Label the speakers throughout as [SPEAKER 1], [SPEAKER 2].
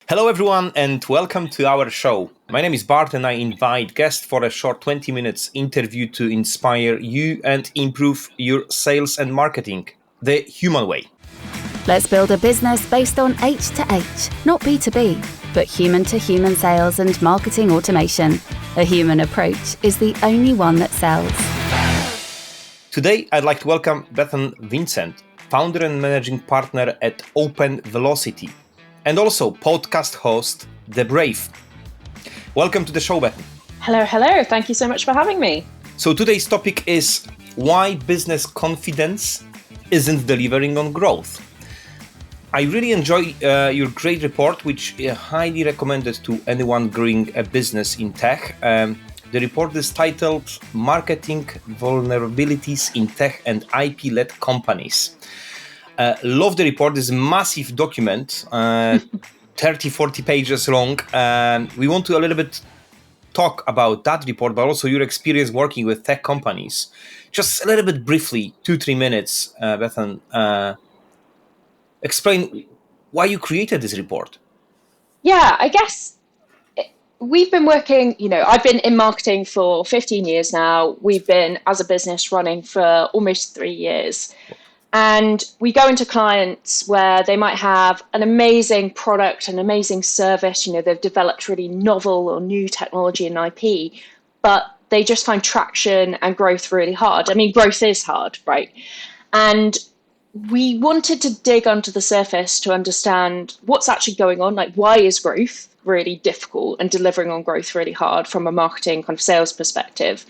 [SPEAKER 1] Hello, everyone, and welcome to our show. My name is Bart, and I invite guests for a short 20 minutes interview to inspire you and improve your sales and marketing the human way.
[SPEAKER 2] Let's build a business based on H2H, not B2B, but human-to-human sales and marketing automation. A human approach is the only one that sells.
[SPEAKER 1] Today, I'd like to welcome Bethan Vincent, founder and managing partner at Open Velocity, and also podcast host, The Brave. Welcome to the show, Bethan.
[SPEAKER 3] Hello. Thank you so much for having me.
[SPEAKER 1] So today's topic is why business confidence isn't delivering on growth. I really enjoy your great report, which I highly recommended to anyone growing a business in tech. The report is titled Marketing Vulnerabilities in Tech and IP-Led Companies. Love the report. This is a massive document, 30, 40 pages long. We want to a little bit talk about that report, but also your experience working with tech companies. Just a little bit briefly, 2-3 minutes, Bethan, explain why you created this report.
[SPEAKER 3] Yeah, I guess we've been working, I've been in marketing for 15 years now. We've been, as a business, running for almost 3 years. And we go into clients where they might have an amazing product, an amazing service, they've developed really novel or new technology and IP, but they just find traction and growth really hard. I mean, growth is hard, right? And we wanted to dig under the surface to understand what's actually going on. Like, why is growth really difficult and delivering on growth really hard from a marketing kind of sales perspective?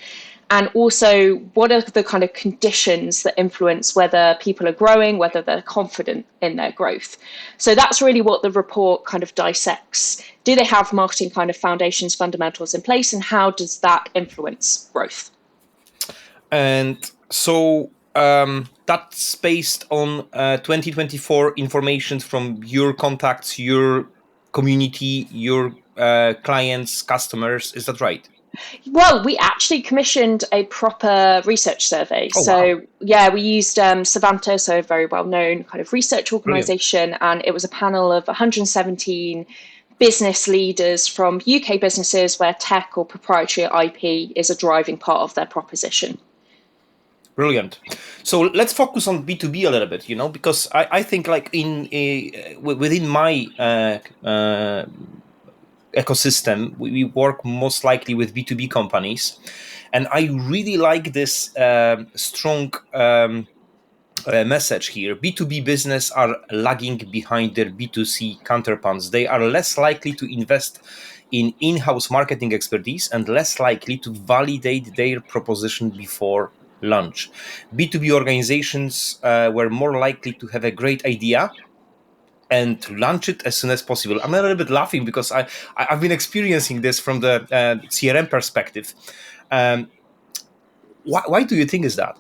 [SPEAKER 3] And also, what are the kind of conditions that influence whether people are growing, whether they're confident in their growth? So that's really what the report kind of dissects. Do they have marketing kind of foundations, fundamentals in place, and how does that influence growth?
[SPEAKER 1] And so that's based on 2024 information from your contacts, your community, your clients, customers. Is that right?
[SPEAKER 3] Well, we actually commissioned a proper research survey.
[SPEAKER 1] Wow.
[SPEAKER 3] We used Savanta, so a very well-known kind of research organization, and it was a panel of 117 business leaders from UK businesses where tech or proprietary IP is a driving part of their proposition.
[SPEAKER 1] Brilliant. So let's focus on B2B a little bit, because I think like within my ecosystem, we work most likely with B2B companies. And I really like this strong message here. B2B business are lagging behind their B2C counterparts. They are less likely to invest in in-house marketing expertise and less likely to validate their proposition before launch. B2B organizations were more likely to have a great idea and to launch it as soon as possible. I'm a little bit laughing because I've been experiencing this from the CRM perspective. Why do you think is that?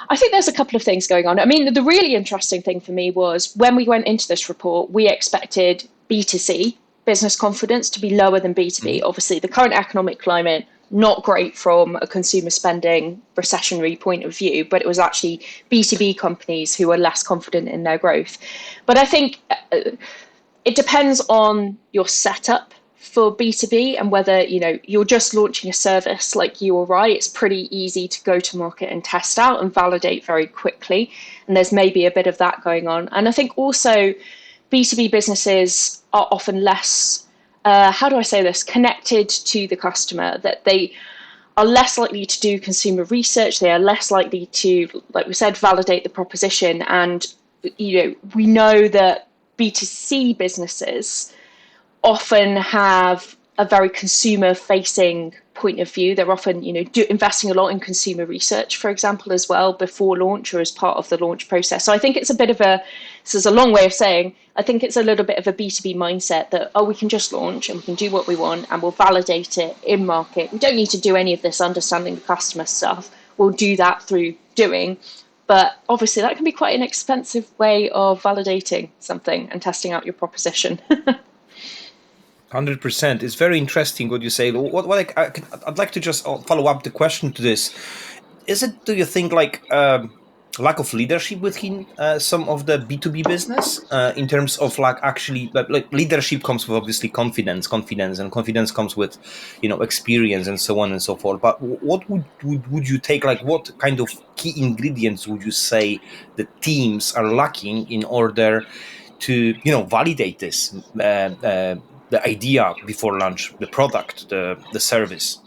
[SPEAKER 3] I think there's a couple of things going on. I mean, the really interesting thing for me was when we went into this report, we expected B2C, business confidence, to be lower than B2B. Obviously, the current economic climate, not great from a consumer spending recessionary point of view, but it was actually B2B companies who were less confident in their growth. But I think it depends on your setup for B2B and whether, you're just launching a service like you or I. It's pretty easy to go to market and test out and validate very quickly. And there's maybe a bit of that going on. And I think also B2B businesses are often less, connected to the customer, that they are less likely to do consumer research. They are less likely to, like we said, validate the proposition. And, we know that B2C businesses often have a very consumer-facing point of view. They're often, investing a lot in consumer research, for example, as well, before launch or as part of the launch process. So I think it's this is a long way of saying, I think it's a little bit of a B2B mindset that, we can just launch and we can do what we want and we'll validate it in market. We don't need to do any of this understanding the customer stuff. We'll do that through doing. But obviously that can be quite an expensive way of validating something and testing out your proposition.
[SPEAKER 1] 100%. It's very interesting what you say. I'd like to just follow up the question to this. Do you think lack of leadership within some of the B2B business in terms of like actually like leadership comes with obviously confidence and confidence comes with experience and so on and so forth. But what would you take, like what kind of key ingredients would you say the teams are lacking in order to validate this the idea before launch, the product, the service?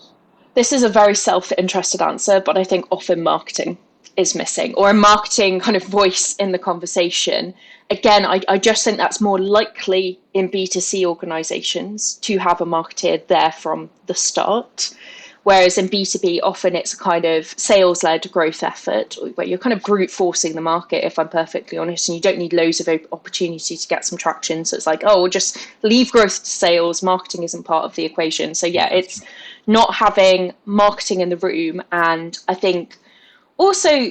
[SPEAKER 3] This is a very self-interested answer, but I think often marketing is missing, or a marketing kind of voice in the conversation. Again, I just think that's more likely in B2C organizations to have a marketeer there from the start. Whereas in B2B, often it's a kind of sales-led growth effort where you're kind of brute forcing the market, if I'm perfectly honest, and you don't need loads of opportunity to get some traction. So it's like, oh, we'll just leave growth to sales. Marketing isn't part of the equation. So yeah, it's not having marketing in the room. And I think also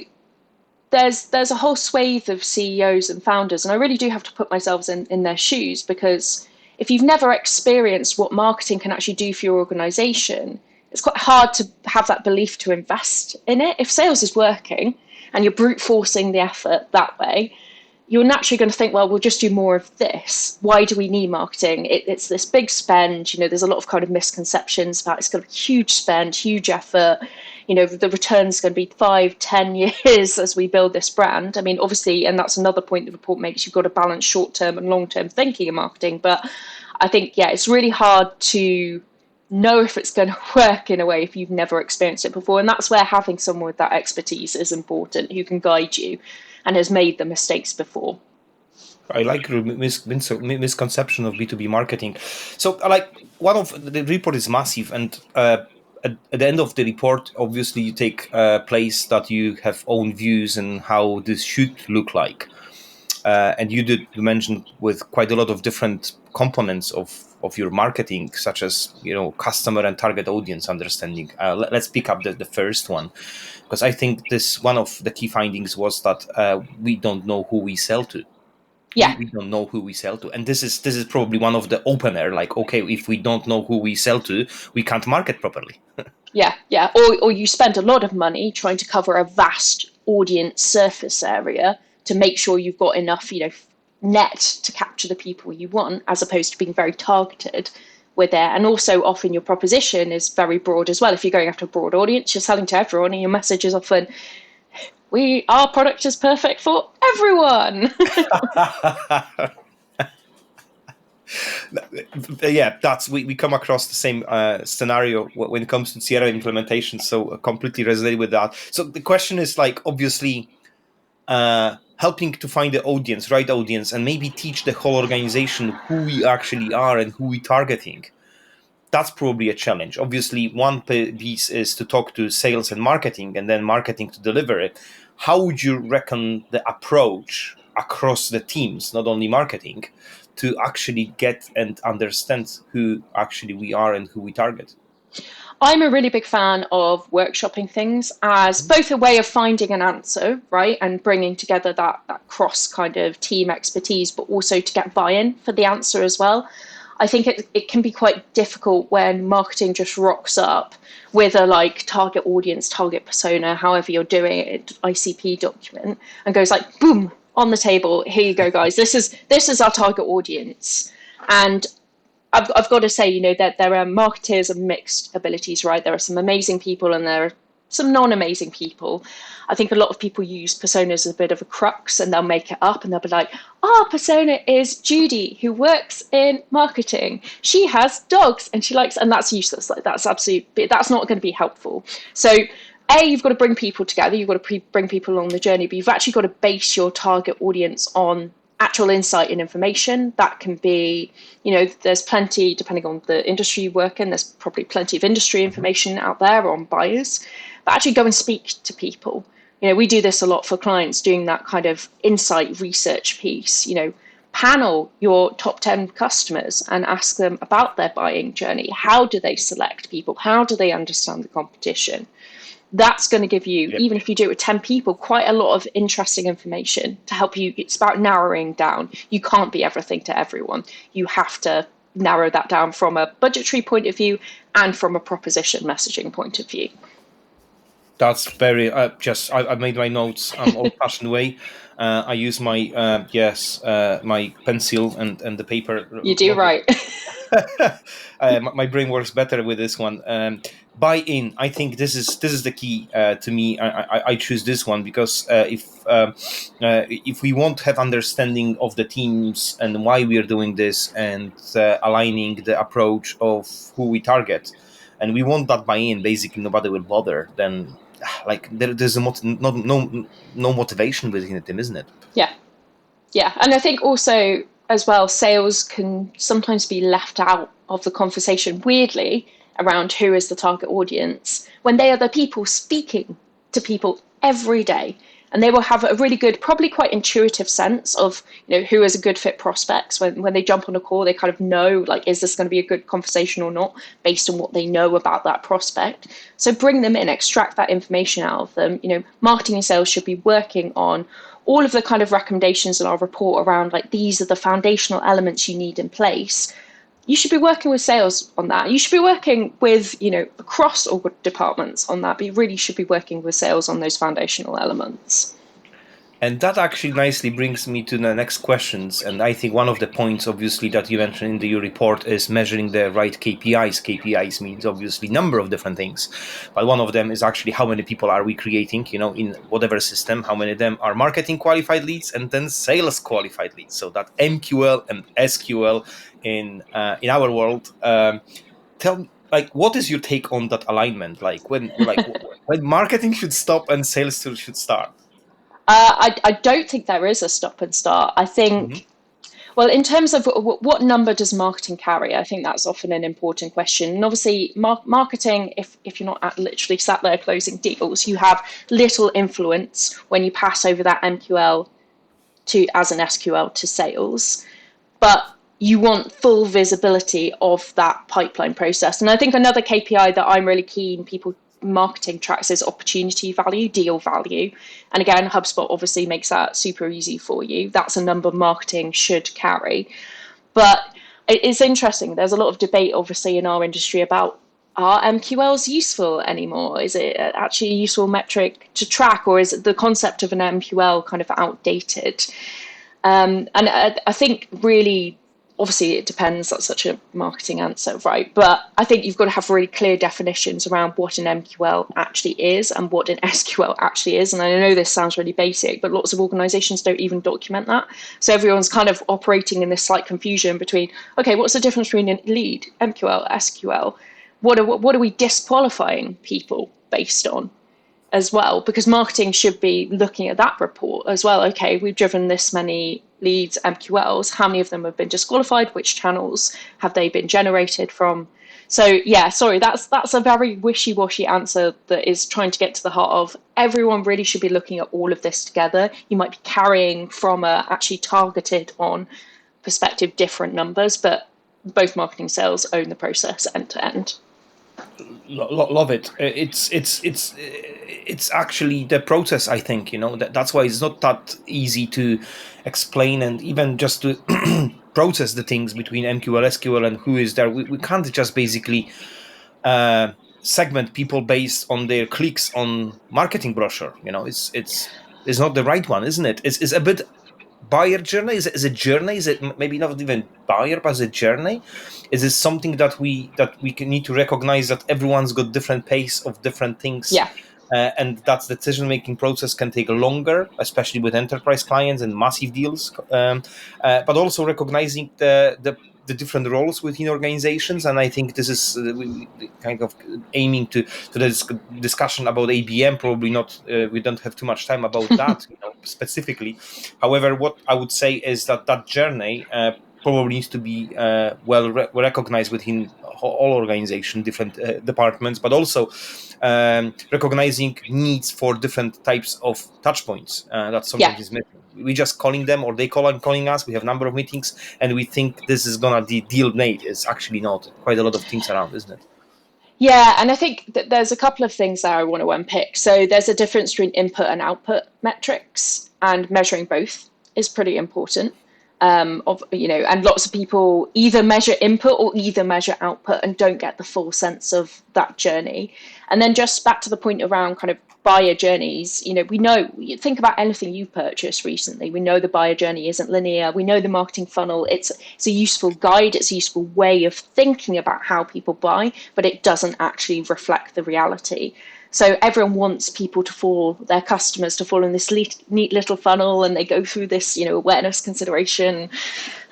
[SPEAKER 3] there's a whole swathe of CEOs and founders, and I really do have to put myself in their shoes, because if you've never experienced what marketing can actually do for your organization, it's quite hard to have that belief to invest in it. If sales is working and you're brute forcing the effort that way, you're naturally going to think, well, we'll just do more of this. Why do we need marketing? It's this big spend. There's a lot of kind of misconceptions about it's going to be huge spend, huge effort. The return's going to be 5-10 years as we build this brand. I mean, obviously, and that's another point the report makes, you've got to balance short-term and long-term thinking in marketing. But I think, yeah, it's really hard to know if it's going to work in a way if you've never experienced it before. And that's where having someone with that expertise is important, who can guide you and has made the mistakes before.
[SPEAKER 1] I like your misconception of B2B marketing. So, like, one of the report is massive, and at the end of the report, obviously, you take place that you have own views and how this should look like. And you did mention with quite a lot of different components of your marketing, such as customer and target audience understanding. Let's pick up the first one, because I think this one of the key findings was that we don't know who we sell to.
[SPEAKER 3] Yeah.
[SPEAKER 1] We don't know who we sell to, and this is probably one of the opener. Like, okay, if we don't know who we sell to, we can't market properly.
[SPEAKER 3] Yeah. Or you spend a lot of money trying to cover a vast audience surface area to make sure you've got enough, net to capture the people you want, as opposed to being very targeted with it. And also often your proposition is very broad as well. If you're going after a broad audience, you're selling to everyone, and your message is often, our product is perfect for everyone.
[SPEAKER 1] Yeah, we come across the same scenario when it comes to CRM implementation. So completely resonate with that. So the question is, like, obviously, helping to find the audience, right audience, and maybe teach the whole organization who we actually are and who we targeting. That's probably a challenge. Obviously, one piece is to talk to sales and marketing, and then marketing to deliver it. How would you reckon the approach across the teams, not only marketing, to actually get and understand who actually we are and who we target?
[SPEAKER 3] I'm a really big fan of workshopping things as both a way of finding an answer, right, and bringing together that cross kind of team expertise, but also to get buy-in for the answer as well. I think it can be quite difficult when marketing just rocks up with a target audience, target persona, however you're doing it, ICP document, and goes like, boom, on the table, here you go, guys. This is our target audience. And I've got to say, that there are marketers of mixed abilities, right? There are some amazing people and there are some non-amazing people. I think a lot of people use personas as a bit of a crux, and they'll make it up and they'll be like, our persona is Judy, who works in marketing. She has dogs and she likes, and that's useless. Like, that's not going to be helpful. So you've got to bring people together. You've got to bring people along the journey, but you've actually got to base your target audience on actual insight and information. That can be, there's plenty, depending on the industry you work in, there's probably plenty of industry information out there on buyers, but actually go and speak to people. We do this a lot for clients, doing that kind of insight research piece. Panel your top 10 customers and ask them about their buying journey. How do they select people? How do they understand the competition? That's going to give you, even if you do it with 10 people, quite a lot of interesting information to help you. It's about narrowing down. You can't be everything to everyone. You have to narrow that down from a budgetary point of view and from a proposition messaging point of view.
[SPEAKER 1] That's very I made my notes old-fashioned way. I use my my pencil and the paper.
[SPEAKER 3] You do right.
[SPEAKER 1] My brain works better with this one. Buy in. I think this is the key to me. I choose this one because if we won't have understanding of the teams and why we are doing this and aligning the approach of who we target, and we want that buy in, basically nobody will bother. Then like there's no motivation within it, isn't it?
[SPEAKER 3] Yeah. Yeah. And I think also as well, sales can sometimes be left out of the conversation weirdly around who is the target audience when they are the people speaking to people every day. And they will have a really good, probably quite intuitive sense of, who is a good fit prospects. When they jump on a call, they kind of know, like, is this going to be a good conversation or not, based on what they know about that prospect. So bring them in, extract that information out of them. Marketing and sales should be working on all of the kind of recommendations in our report around, like, these are the foundational elements you need in place. You should be working with sales on that. You should be working with, across all departments on that, but you really should be working with sales on those foundational elements.
[SPEAKER 1] And that actually nicely brings me to the next questions. And I think one of the points, obviously, that you mentioned in your report is measuring the right KPIs. KPIs means obviously number of different things, but one of them is actually how many people are we creating, in whatever system, how many of them are marketing qualified leads and then sales qualified leads. So that MQL and SQL in our world. Tell me, like, what is your take on that alignment? Like when marketing should stop and sales should start?
[SPEAKER 3] I don't think there is a stop and start. I think, well, in terms of what number does marketing carry, I think that's often an important question. And obviously, marketing, if you're not literally sat there closing deals, you have little influence when you pass over that MQL as an SQL to sales. But you want full visibility of that pipeline process. And I think another KPI that I'm really keen people marketing tracks is opportunity value, deal value. And again, HubSpot obviously makes that super easy for you. That's a number marketing should carry. But it's interesting. There's a lot of debate, obviously, in our industry about, are MQLs useful anymore? Is it actually a useful metric to track, or is the concept of an MQL kind of outdated? And I think really, obviously it depends, that's such a marketing answer, right? But I think you've got to have really clear definitions around what an MQL actually is and what an SQL actually is. And I know this sounds really basic, but lots of organizations don't even document that. So everyone's kind of operating in this slight confusion between, okay, what's the difference between a lead, MQL, SQL? What are we disqualifying people based on as well? Because marketing should be looking at that report as well. Okay, we've driven this many leads, MQLs, how many of them have been disqualified, which channels have they been generated from? So yeah, sorry, that's a very wishy-washy answer that is trying to get to the heart of everyone really should be looking at all of this together. You might be carrying from a actually targeted on perspective different numbers, but both marketing sales own the process end to end.
[SPEAKER 1] Love it. It's actually the process. I think that's why it's not that easy to explain, and even just to process the things between MQL, SQL, and who is there. We can't just basically segment people based on their clicks on marketing brochure. It's not the right one, isn't it? It's a bit buyer journey. Is it journey? Is it maybe not even buyer, but is it journey? Is it something that we need to recognize that everyone's got different pace of different things?
[SPEAKER 3] Yeah.
[SPEAKER 1] And that decision-making process can take longer, especially with enterprise clients and massive deals. But also recognizing the different roles within organizations. And I think this is we kind of aiming to this discussion about ABM. Probably not. We don't have too much time about that specifically. However, what I would say is that journey probably needs to be recognized within all organizations, different departments, but also recognizing needs for different types of touch points. That sometimes is missing. We just calling them, or they calling us. We have a number of meetings, and we think this is gonna deal made. It's actually not. Quite a lot of things around, isn't it?
[SPEAKER 3] Yeah, and I think that there's a couple of things there I want to unpick. So there's a difference between input and output metrics, and measuring both is pretty important. and lots of people either measure input or either measure output and don't get the full sense of that journey. And then just back to the point around kind of buyer journeys, we know, think about anything you've purchased recently. We know the buyer journey isn't linear. We know the marketing funnel. It's a useful guide. It's a useful way of thinking about how people buy, but it doesn't actually reflect the reality. So everyone wants their customers to fall in this neat little funnel, and they go through this, awareness, consideration,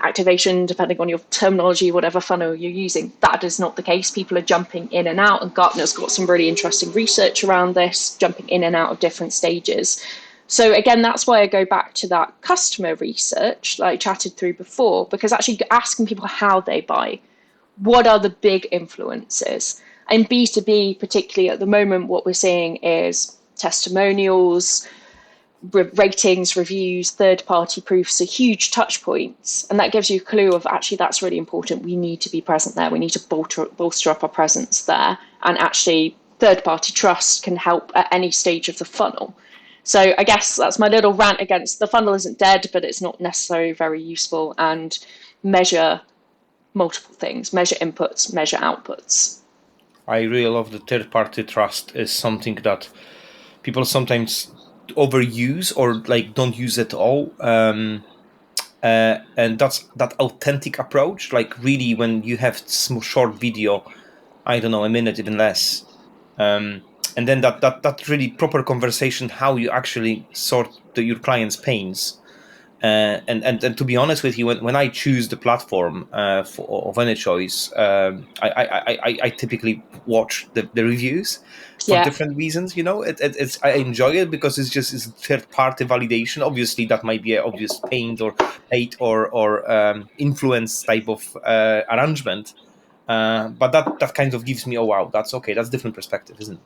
[SPEAKER 3] activation, depending on your terminology, whatever funnel you're using. That is not the case. People are jumping in and out, and Gartner's got some really interesting research around this, jumping in and out of different stages. So again, that's why I go back to that customer research that I chatted through before, because actually asking people how they buy, what are the big influences? In B2B, particularly at the moment, what we're seeing is testimonials, ratings, reviews, third-party proofs are huge touch points. And that gives you a clue of actually that's really important. We need to be present there. We need to bolster up our presence there. And actually, third-party trust can help at any stage of the funnel. So I guess that's my little rant against the funnel isn't dead, but it's not necessarily very useful. And measure multiple things, measure inputs, measure outputs.
[SPEAKER 1] I really love the third-party trust is something that people sometimes overuse or like don't use at all. And that's that authentic approach, like really when you have short video, I don't know, a minute, even less. And then that really proper conversation, how you actually sort your client's pains. And to be honest with you, when I choose the platform of any choice, I typically watch the reviews for different reasons. It's I enjoy it because it's third party validation. Obviously, that might be an obvious paid or influence type of arrangement, but that kind of gives me, oh wow, that's okay. That's a different perspective, isn't it?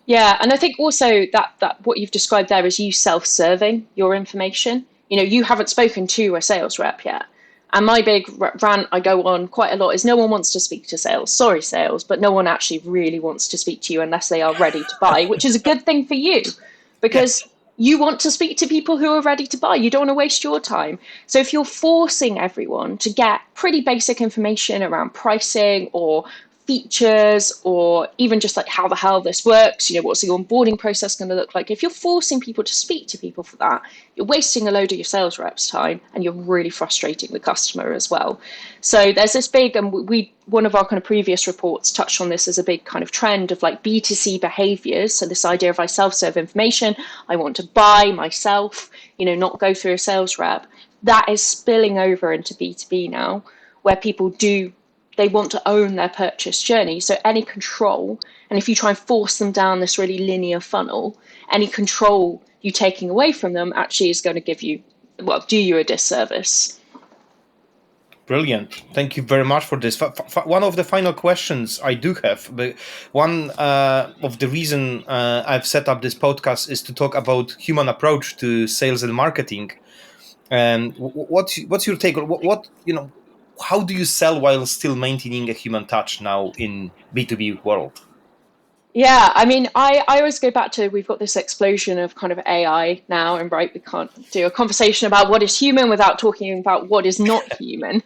[SPEAKER 3] Yeah, and I think also that what you've described there is you self-serving your information. You haven't spoken to a sales rep yet. And my big rant I go on quite a lot is no one wants to speak to sales. Sorry, sales, but no one actually really wants to speak to you unless they are ready to buy, which is a good thing for you because you want to speak to people who are ready to buy. You don't want to waste your time. So if you're forcing everyone to get pretty basic information around pricing or features or even just like how the hell this works, what's the onboarding process going to look like? If you're forcing people to speak to people for that, you're wasting a load of your sales reps' time and you're really frustrating the customer as well. So there's this big, and one of our kind of previous reports touched on this as a big kind of trend of like B2C behaviors. So this idea of I self-serve information, I want to buy myself, not go through a sales rep. That is spilling over into B2B now, where people they want to own their purchase journey. So any control, and if you try and force them down this really linear funnel, any control you taking away from them actually is going to do you a disservice.
[SPEAKER 1] Brilliant. Thank you very much for this. One of the final questions I do have, but one of the reason I've set up this podcast is to talk about human approach to sales and marketing. And what's your take? How do you sell while still maintaining a human touch now in B2B world?
[SPEAKER 3] Yeah, I mean, I always go back to, we've got this explosion of kind of AI now, and we can't do a conversation about what is human without talking about what is not human.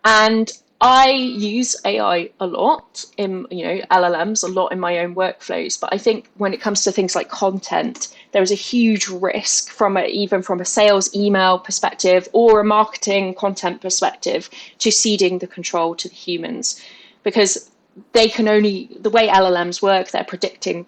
[SPEAKER 3] And I use AI a lot in, LLMs a lot in my own workflows. But I think when it comes to things like content, there is a huge risk even from a sales email perspective or a marketing content perspective to ceding the control to the humans, because they can only, the way LLMs work, they're predicting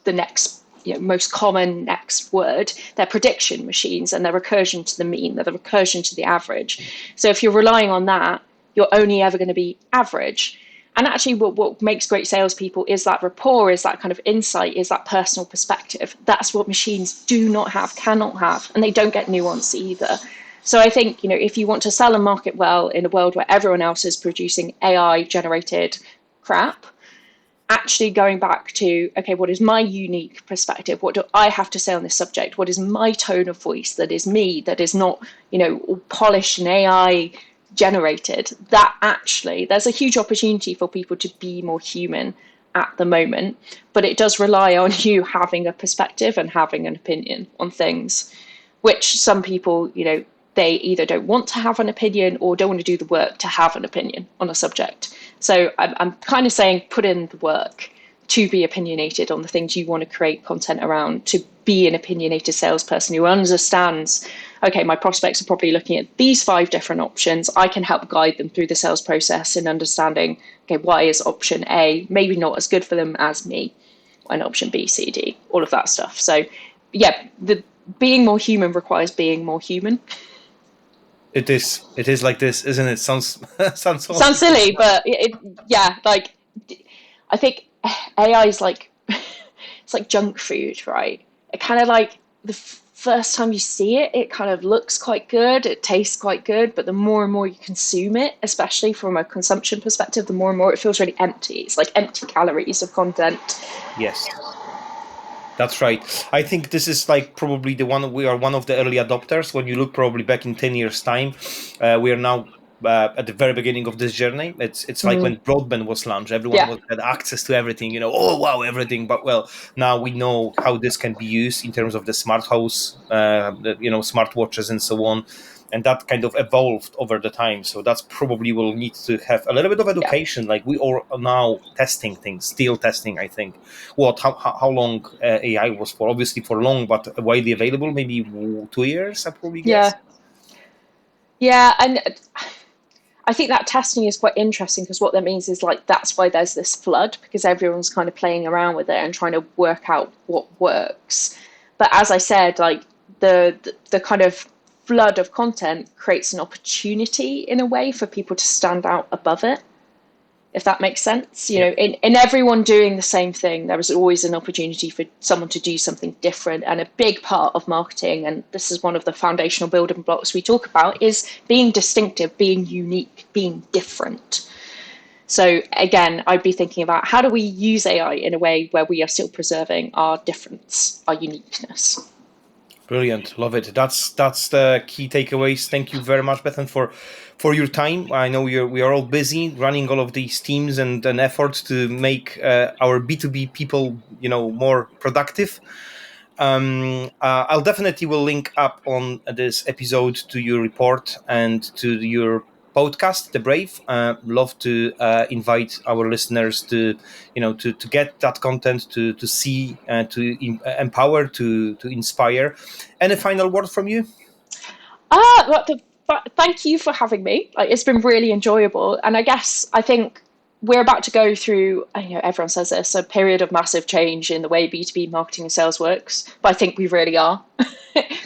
[SPEAKER 3] the next, most common next word. They're prediction machines, and they're recursion to the mean, they're the recursion to the average. So if you're relying on that, you're only ever going to be average. And actually what makes great salespeople is that rapport, is that kind of insight, is that personal perspective. That's what machines do not have, cannot have, and they don't get nuance either. So I think, if you want to sell and market well in a world where everyone else is producing AI generated crap, actually going back to, okay, what is my unique perspective? What do I have to say on this subject? What is my tone of voice that is me, that is not, all polished and AI generated? That actually, there's a huge opportunity for people to be more human at the moment, but it does rely on you having a perspective and having an opinion on things, which some people, they either don't want to have an opinion or don't want to do the work to have an opinion on a subject. So I'm kind of saying put in the work to be opinionated on the things you want to create content around, to be an opinionated salesperson who understands, okay, my prospects are probably looking at these 5 different options. I can help guide them through the sales process in understanding, okay, why is option A maybe not as good for them as me, and option B, C, D, all of that stuff. So yeah, the being more human requires being more human.
[SPEAKER 1] It is like this, isn't it? Sounds
[SPEAKER 3] sounds silly, but like I think AI is like it's like junk food, right? It kind of like the first time you see it, it kind of looks quite good, it tastes quite good, but the more and more you consume it, especially from a consumption perspective, the more and more it feels really empty. It's like empty calories of content.
[SPEAKER 1] Yes. That's right. I think this is like probably we are one of the early adopters. When you look probably back in 10 years time, we are now at the very beginning of this journey. It's like when broadband was launched, everyone had access to everything, oh wow, everything. But well, now we know how this can be used in terms of the smart house, smartwatches and so on. And that kind of evolved over the time. So that's probably will need to have a little bit of education. Yeah. Like we are now testing things, still testing, I think. How long AI was for? Obviously for long, but widely available, maybe 2 years, I probably guess.
[SPEAKER 3] Yeah, and I think that testing is quite interesting because what that means is like that's why there's this flood, because everyone's kind of playing around with it and trying to work out what works. But as I said, like the kind of flood of content creates an opportunity in a way for people to stand out above it, if that makes sense. You know, in everyone doing the same thing, there is always an opportunity for someone to do something different. And a big part of marketing, and this is one of the foundational building blocks we talk about, is being distinctive, being unique, being different. So again, I'd be thinking about how do we use AI in a way where we are still preserving our difference, our uniqueness.
[SPEAKER 1] Brilliant. Love it. That's the key takeaways. Thank you very much, Bethan, for your time. I know we are all busy running all of these teams and efforts to make our B2B people, more productive. I'll definitely will link up on this episode to your report and to your podcast, The Brave. Love to invite our listeners to get that content, to see, to empower, to inspire. Any final word from you?
[SPEAKER 3] Thank you for having me. It's been really enjoyable, and I think we're about to go through, everyone says this, a period of massive change in the way B2B marketing and sales works, but I think we really are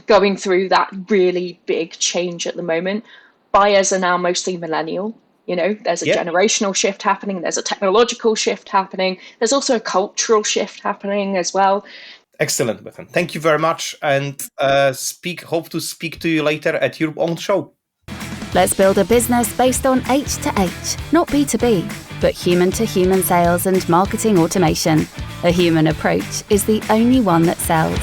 [SPEAKER 3] going through that really big change at the moment. Buyers are now mostly millennial. There's a generational shift happening. There's a technological shift happening. There's also a cultural shift happening as well.
[SPEAKER 1] Excellent, Bethan. Thank you very much, and hope to speak to you later at your own show.
[SPEAKER 2] Let's build a business based on H2H, not B2B, but human-to-human sales and marketing automation. A human approach is the only one that sells.